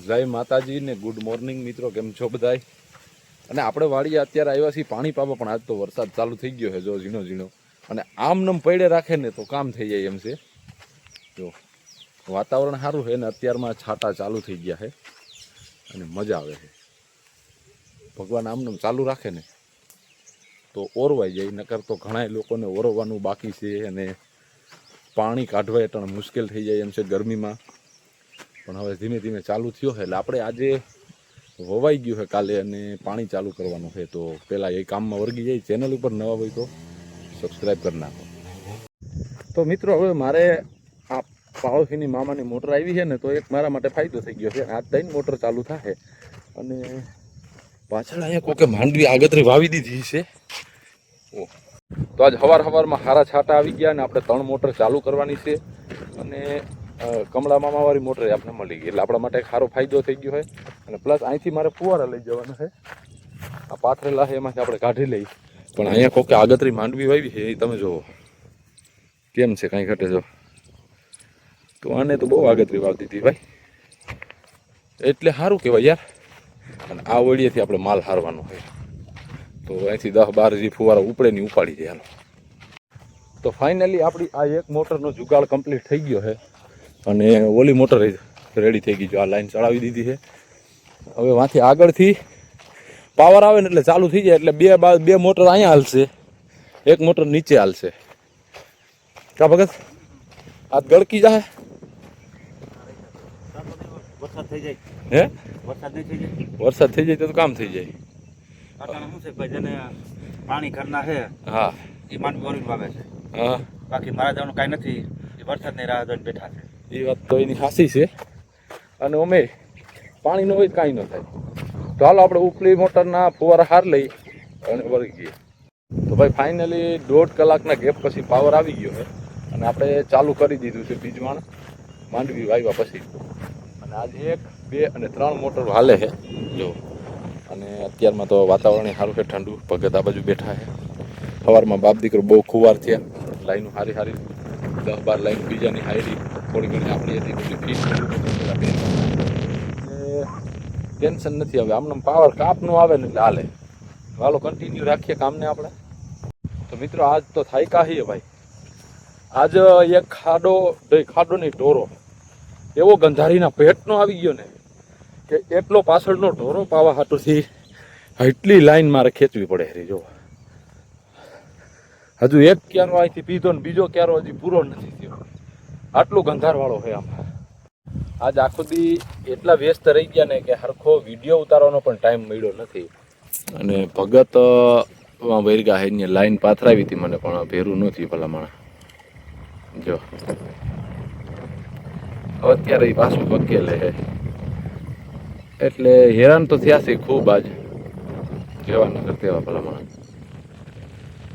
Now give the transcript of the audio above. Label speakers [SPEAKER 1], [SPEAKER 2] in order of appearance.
[SPEAKER 1] જય માતાજી ને ગુડ મોર્નિંગ મિત્રો, કેમ છો બધાય? અને આપણે વાડીએ અત્યારે આવ્યા છીએ પાણી પાવા, પણ આજ તો વરસાદ ચાલુ થઈ ગયો છે જો ઝીણો ઝીણો, અને આમ નમ પડે રાખે ને તો કામ થઈ જાય એમ છે. જો વાતાવરણ સારું છે ને અત્યારમાં છાંટા ચાલુ થઈ ગયા છે અને મજા આવે છે. ભગવાન આમનમ ચાલુ રાખે ને તો ઓરવાઈ જાય, નકર તો ઘણા લોકોને ઓરવાનું બાકી છે અને પાણી કાઢવા એટલે મુશ્કેલ થઈ જાય એમ છે ગરમીમાં. પણ હવે ધીમે ધીમે ચાલુ થયો છે એટલે આપણે આજે વવાઈ ગયું છે કાલે અને પાણી ચાલુ કરવાનું છે. તો પહેલાં એ કામમાં વર્ગી જાય. ચેનલ ઉપર નવા હોય તો સબસ્ક્રાઈબ કરી નાખો. તો મિત્રો હવે મારે આ પાડોશીની મામાની મોટર આવી છે ને, તો એક મારા માટે ફાયદો થઈ ગયો છે. આ 3 મોટર ચાલુ થાય અને પાછળ અહીંયા કોકે માંડવી આગતરી વાવી દીધી છે. તો આજ સવારમાં હારા છાંટા આવી ગયા અને આપણે 3 મોટર ચાલુ કરવાની છે અને કમળા મામાવાળી મોટર આપણે મળી ગઈ એટલે આપણા માટે સારો ફાયદો થઈ ગયો છે. અને પ્લસ અહીંથી મારે ફુવારા લઈ જવાના છે. આ પાથરેલા છે એમાંથી આપણે કાઢી લઈ, પણ અહીંયા કોકે આગતરી માંડવી વાવી છે એ તમે જુઓ કેમ છે, કાંઈ ઘટે જો. તો આને તો બહુ આગતરી વાવી દીધી ભાઈ, એટલે સારું કહેવાય યાર. અને આ વળીએથી આપણે માલ હારવાનો હોય તો અહીંથી 10-12 જે ફુવારા ઉપડે ની ઉપાડી જાય. હાલો તો ફાઇનલી આપણી આ એક મોટરનો જુગાડ કમ્પ્લીટ થઈ ગયો છે અને ઓલી મોટર રેડી થઈ ગઈ. જો આ લાઈન ચડાવી દીધી છે. હવે વાંથી આગળથી પાવર આવે ને એટલે ચાલુ થઈ જાય, એટલે બે મોટર અહીંયા હાલશે, એક મોટર નીચે હાલશે. કા ભગત આ ગળકી જાય?
[SPEAKER 2] વરસાદ થઈ જાય.
[SPEAKER 1] હે
[SPEAKER 2] વરસાદ નહીં થઈ જાય?
[SPEAKER 1] વરસાદ થઈ જાય તો કામ થઈ જાય.
[SPEAKER 2] કાકાને શું છે ભાઈ, જેને પાણી ઘરના છે
[SPEAKER 1] હા
[SPEAKER 2] એ માંડવી વળીને વાવે છે.
[SPEAKER 1] હા,
[SPEAKER 2] બાકી મારા જવાનું કાંઈ નથી, એ વરસાદની રાહ જોઈને બેઠા છે.
[SPEAKER 1] એ વાત તો એની સાચી છે. અને અમે પાણી ન હોય કાંઈ ન થાય. તો હાલો આપણે ઉપલી મોટરના ફુવારા હાર લઈ અને વળી ગઈએ. તો ભાઈ ફાઇનલી 1.5 કલાકના ગેપ પછી પાવર આવી ગયો છે અને આપણે ચાલુ કરી દીધું છે બીજવાણ માંડવી વાવ્યા પછી. અને આજે 1, 2 અને 3 મોટર હાલે છે જો. અને અત્યારમાં તો વાતાવરણ સારું છે, ઠંડુ. ભગત આ બાજુ બેઠા છે. સવારમાં બાપ દીકરો બહુ ખુવાર થયા. લાઈનો સારી 10-12 લાઈન બીજાની હારી, થોડી ઘણી આપણી હતી બધી ફીસ. ટેન્શન નથી. હવે આમને પાવર કાપનું આવે ને એટલે હાલે. હાલો કન્ટિન્યુ રાખીએ કામને આપણે. તો મિત્રો આજ તો થાય કાહીએ ભાઈ. આજ એક ખાડો નહીં, ઢોરો એવો ગંધારીના પેટનો આવી ગયો ને કે એટલો પાછળનો ઢોરો પાવા હાટુથી એટલી લાઈન મારે ખેંચવી પડે હરી. જો હજુ એક ક્યારો અહીંથી પીધો ને બીજો ક્યારો હજી પૂરો નથી થયો, આટલું ગંધારવાળો છે આમ. આજ આખો દી એટલા વ્યસ્ત રહી ગયા ને કે હરખો વિડીયો ઉતારવાનો પણ ટાઈમ મળ્યો નથી. અને ભગત વૈરગા હે ને લાઈન પાથરાવી હતી મને, પણ ભેરું નથી ભલામણ. જો અત્યારે પાછું પકેલે છે એટલે હેરાન તો થયા છે ખૂબ. આજ જેવા નગર તેવા ભલામણ.